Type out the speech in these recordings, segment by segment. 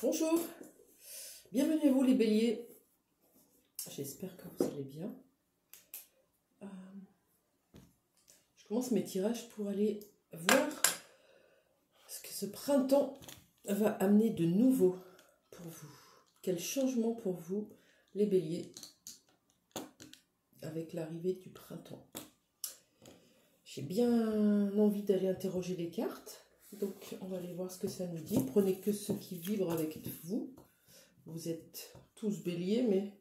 Bonjour, bienvenue à vous les béliers, j'espère que vous allez bien. Je commence mes tirages pour aller voir ce que ce printemps va amener de nouveau pour vous. Quel changement pour vous les béliers avec l'arrivée du printemps. J'ai bien envie d'aller interroger les cartes. Donc, on va aller voir ce que ça nous dit. Prenez que ceux qui vibrent avec vous. Vous êtes tous béliers, mais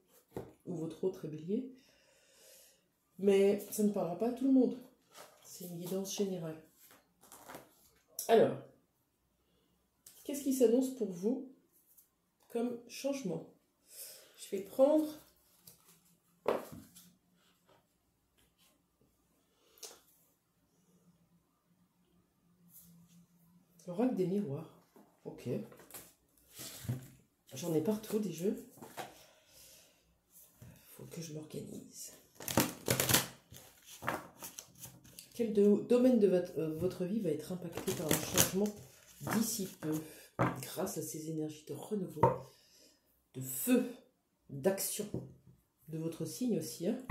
ou votre autre est bélier. Mais ça ne parlera pas à tout le monde. C'est une guidance générale. Alors, qu'est-ce qui s'annonce pour vous comme changement? Je vais prendre l'oracle des miroirs. Ok. J'en ai partout des jeux. Faut que je m'organise. Quel domaine de votre vie va être impacté par un changement d'ici peu, grâce à ces énergies de renouveau, de feu, d'action, de votre signe aussi. Hein.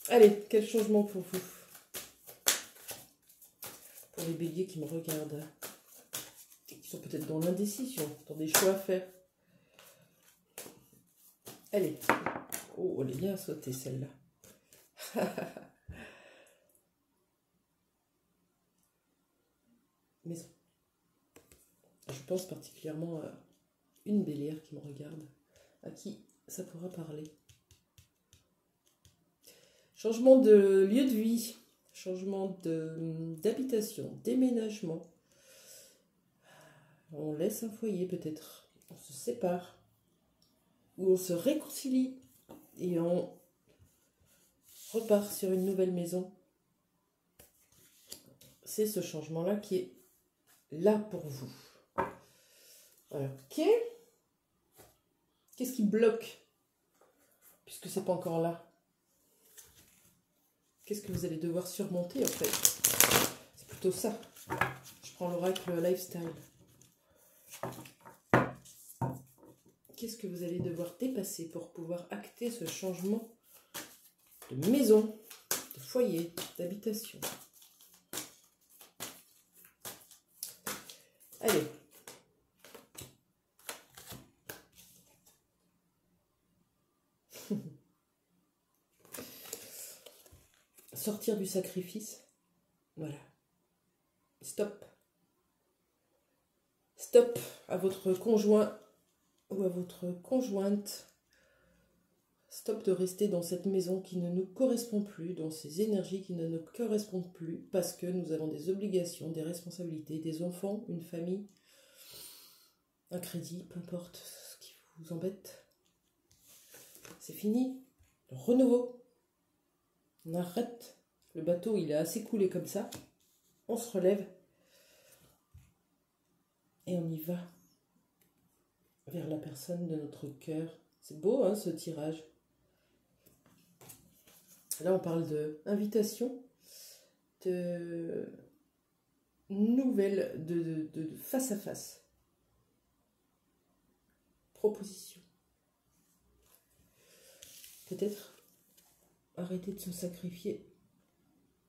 Allez, quel changement pour vous? Pour les béliers qui me regardent, qui sont peut-être dans l'indécision, dans des choix à faire. Allez. Oh, elle est bien sautée celle-là. Maison. Je pense particulièrement à une bélière qui me regarde, à qui ça pourra parler. Changement de lieu de vie, changement d'habitation, déménagement. On laisse un foyer peut-être, on se sépare, ou on se réconcilie et on repart sur une nouvelle maison. C'est ce changement-là qui est là pour vous. Alors, ok. Qu'est-ce qui bloque? Puisque c'est pas encore là. Qu'est-ce que vous allez devoir surmonter en fait? C'est plutôt ça. Je prends l'oracle lifestyle. Qu'est-ce que vous allez devoir dépasser pour pouvoir acter ce changement de maison, de foyer, d'habitation? Allez. Sortir du sacrifice. Voilà. Stop. Stop à votre conjoint ou à votre conjointe. Stop de rester dans cette maison qui ne nous correspond plus, dans ces énergies qui ne nous correspondent plus, parce que nous avons des obligations, des responsabilités, des enfants, une famille, un crédit, peu importe ce qui vous embête. C'est fini. Le renouveau. On arrête. Le bateau, il est assez coulé comme ça. On se relève. Et on y va. Vers la personne de notre cœur. C'est beau, hein, ce tirage. Là, on parle d'invitation, de nouvelles, de face à face. Proposition. Peut-être arrêter de se sacrifier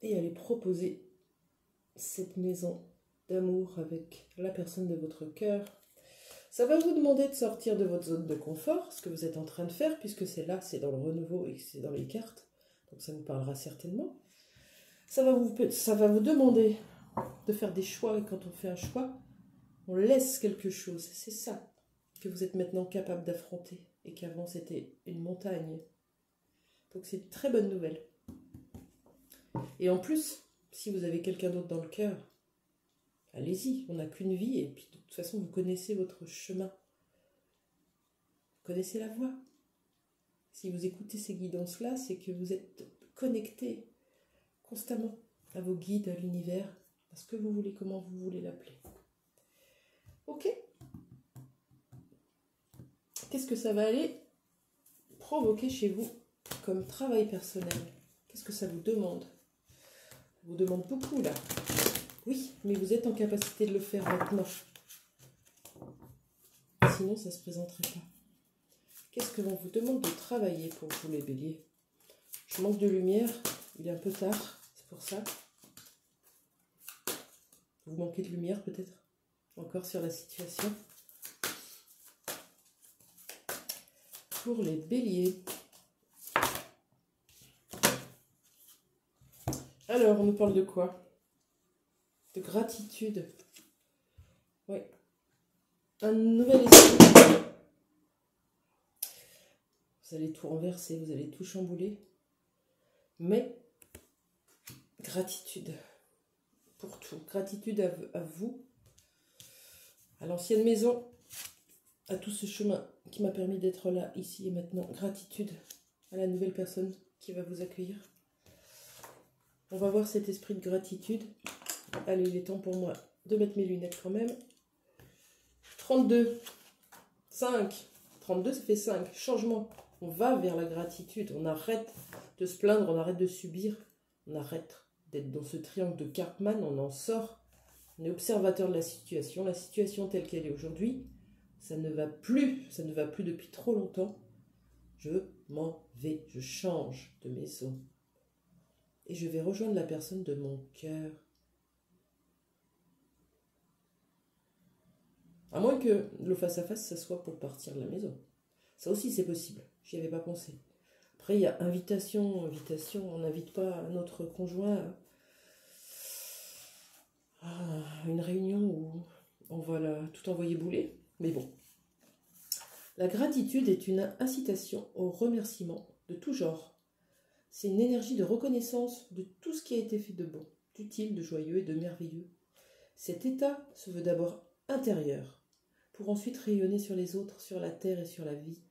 et aller proposer cette maison d'amour avec la personne de votre cœur. Ça va vous demander de sortir de votre zone de confort, ce que vous êtes en train de faire, puisque c'est là, c'est dans le renouveau et c'est dans les cartes. Donc ça vous parlera certainement. Ça va vous demander de faire des choix, et quand on fait un choix, on laisse quelque chose. C'est ça que vous êtes maintenant capable d'affronter, et qu'avant c'était une montagne. Donc c'est une très bonne nouvelle. Et en plus, si vous avez quelqu'un d'autre dans le cœur, allez-y, on n'a qu'une vie, et puis de toute façon, vous connaissez votre chemin. Vous connaissez la voie. Si vous écoutez ces guidances-là, c'est que vous êtes connecté constamment à vos guides, à l'univers, à ce que vous voulez, comment vous voulez l'appeler. Ok. Qu'est-ce que ça va aller provoquer chez vous comme travail personnel? Qu'est-ce que ça vous demande? Ça vous demande beaucoup là. Oui, mais vous êtes en capacité de le faire maintenant. sinon ça ne se présenterait pas. Qu'est-ce que l'on vous demande de travailler pour vous les béliers? Je manque de lumière, il est un peu tard, c'est pour ça. Vous manquez de lumière peut-être encore sur la situation. Pour les béliers. Alors, on nous parle de quoi? De gratitude. Oui. Un nouvel esprit. Vous allez tout renverser, vous allez tout chambouler. Mais, gratitude. Pour tout. Gratitude à vous, à l'ancienne maison, à tout ce chemin qui m'a permis d'être là, ici et maintenant. Gratitude à la nouvelle personne qui va vous accueillir. On va voir cet esprit de gratitude. Allez, il est temps pour moi de mettre mes lunettes quand même. 32. 5. 32, ça fait 5. Changement. On va vers la gratitude. On arrête de se plaindre, on arrête de subir. On arrête d'être dans ce triangle de Karpman. On en sort. On est observateur de la situation. La situation telle qu'elle est aujourd'hui, ça ne va plus. Ça ne va plus depuis trop longtemps. Je m'en vais. Je change de maison. Et je vais rejoindre la personne de mon cœur. À moins que le face-à-face, ça soit pour partir de la maison. Ça aussi, c'est possible. J'y avais pas pensé. Après, il y a invitation. On n'invite pas notre conjoint à une réunion où on va tout envoyer bouler. Mais bon. La gratitude est une incitation au remerciement de tout genre. C'est une énergie de reconnaissance de tout ce qui a été fait de bon, d'utile, de joyeux et de merveilleux. Cet état se veut d'abord intérieur, pour ensuite rayonner sur les autres, sur la terre et sur la vie.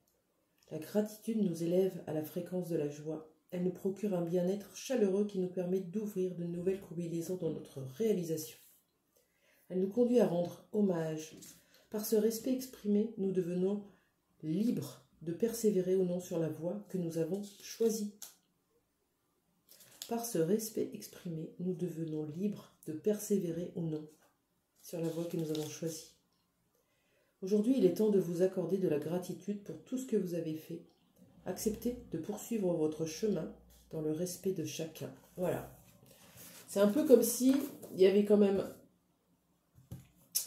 La gratitude nous élève à la fréquence de la joie. Elle nous procure un bien-être chaleureux qui nous permet d'ouvrir de nouvelles combinaisons dans notre réalisation. Elle nous conduit à rendre hommage. Par ce respect exprimé, nous devenons libres de persévérer ou non sur la voie que nous avons choisie. Par ce respect exprimé, nous devenons libres de persévérer ou non sur la voie que nous avons choisie. Aujourd'hui, il est temps de vous accorder de la gratitude pour tout ce que vous avez fait. Acceptez de poursuivre votre chemin dans le respect de chacun. Voilà. C'est un peu comme si il y avait quand même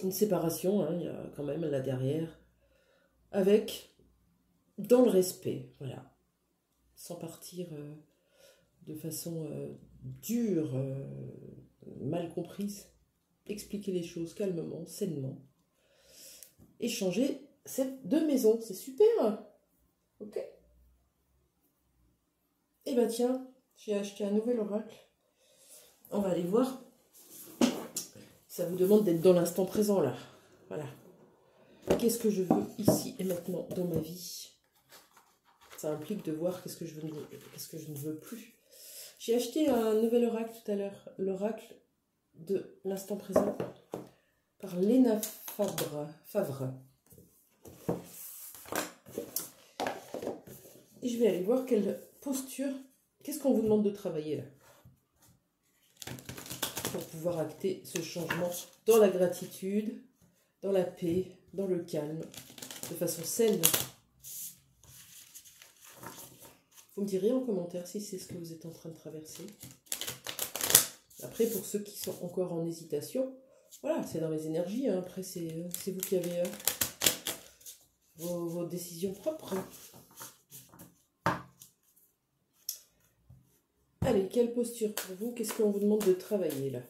une séparation, hein, il y a quand même là derrière, avec, dans le respect, voilà, sans partir de façon dure, mal comprise, expliquer les choses calmement, sainement, échanger ces deux maisons, c'est super, ok. Et ben tiens, j'ai acheté un nouvel oracle, on va aller voir. Ça vous demande d'être dans l'instant présent là, voilà. Qu'est-ce que je veux ici et maintenant dans ma vie? Ça implique de voir qu'est-ce que je ne veux plus. J'ai acheté un nouvel oracle tout à l'heure, l'oracle de l'instant présent, par Léna Favre. Et je vais aller voir quelle posture, qu'est-ce qu'on vous demande de travailler là, pour pouvoir acter ce changement dans la gratitude, dans la paix, dans le calme, de façon saine. Vous me direz en commentaire si c'est ce que vous êtes en train de traverser. Après, pour ceux qui sont encore en hésitation, voilà, c'est dans les énergies. Hein. Après, c'est vous qui avez vos décisions propres. Allez, quelle posture pour vous? Qu'est-ce qu'on vous demande de travailler là?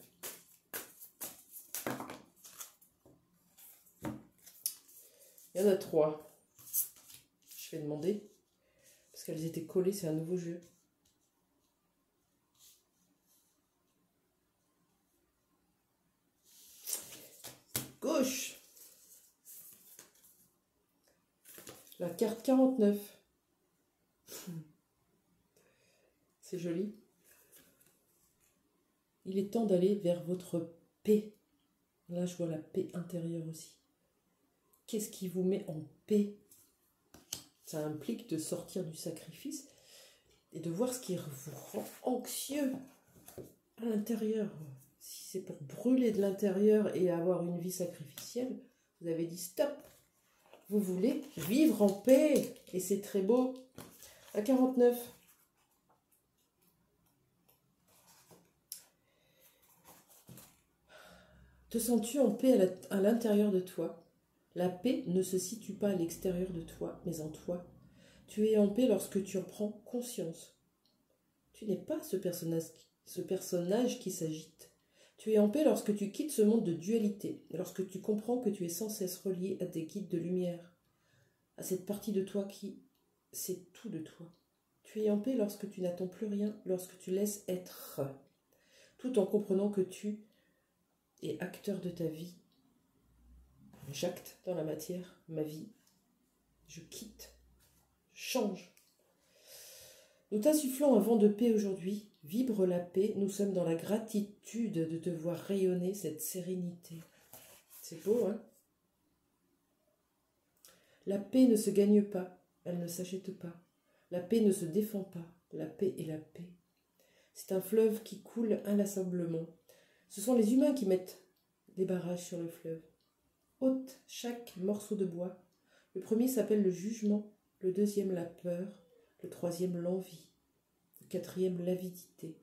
Il y en a 3. Je vais demander. Parce qu'elles étaient collées, c'est un nouveau jeu. Gauche. La carte 49. C'est joli. Il est temps d'aller vers votre paix. Là, je vois la paix intérieure aussi. Qu'est-ce qui vous met en paix? Ça implique de sortir du sacrifice et de voir ce qui vous rend anxieux à l'intérieur. Si c'est pour brûler de l'intérieur et avoir une vie sacrificielle, vous avez dit stop. Vous voulez vivre en paix. Et c'est très beau. À 49. Te sens-tu en paix à l'intérieur de toi? La paix ne se situe pas à l'extérieur de toi, mais en toi. Tu es en paix lorsque tu en prends conscience. Tu n'es pas ce personnage qui s'agite. Tu es en paix lorsque tu quittes ce monde de dualité, lorsque tu comprends que tu es sans cesse relié à des guides de lumière, à cette partie de toi qui sait tout de toi. Tu es en paix lorsque tu n'attends plus rien, lorsque tu laisses être, tout en comprenant que tu es acteur de ta vie. J'acte dans la matière ma vie. Je quitte, change. Nous t'insufflons un vent de paix aujourd'hui. Vibre la paix. Nous sommes dans la gratitude de te voir rayonner cette sérénité. C'est beau, hein? La paix ne se gagne pas. Elle ne s'achète pas. La paix ne se défend pas. La paix est la paix. C'est un fleuve qui coule inlassablement. Ce sont les humains qui mettent des barrages sur le fleuve. Ôte chaque morceau de bois. Le premier s'appelle le jugement, le deuxième la peur, le troisième l'envie, le quatrième l'avidité.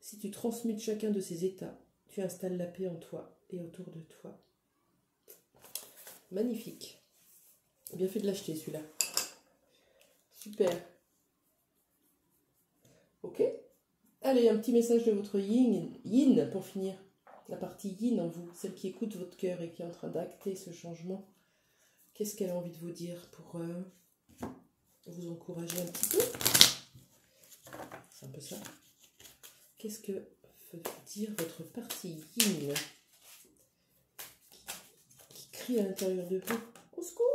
Si tu transmutes chacun de ces états, tu installes la paix en toi et autour de toi. Magnifique. Bien fait de l'acheter celui-là. Super. Ok. Allez, un petit message de votre yin pour finir. La partie yin en vous, celle qui écoute votre cœur et qui est en train d'acter ce changement. Qu'est-ce qu'elle a envie de vous dire pour vous encourager un petit peu? C'est un peu ça. Qu'est-ce que veut dire votre partie yin qui crie à l'intérieur de vous? Au secours!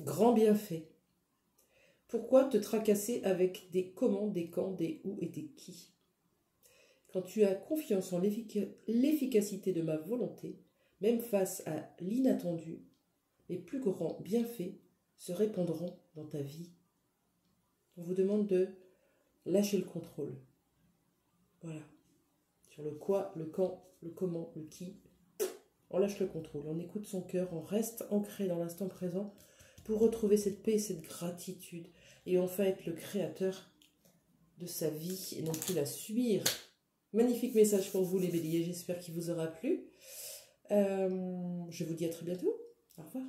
Grand bienfait. Pourquoi te tracasser avec des comment, des quand, des où et des qui? Quand tu as confiance en l'efficacité de ma volonté, même face à l'inattendu, les plus grands bienfaits se répandront dans ta vie. On vous demande de lâcher le contrôle. Voilà. Sur le quoi, le quand, le comment, le qui. On lâche le contrôle, on écoute son cœur, on reste ancré dans l'instant présent pour retrouver cette paix et cette gratitude. Et enfin être le créateur de sa vie et non plus la subir. Magnifique message pour vous les béliers, j'espère qu'il vous aura plu. Je vous dis à très bientôt. Au revoir.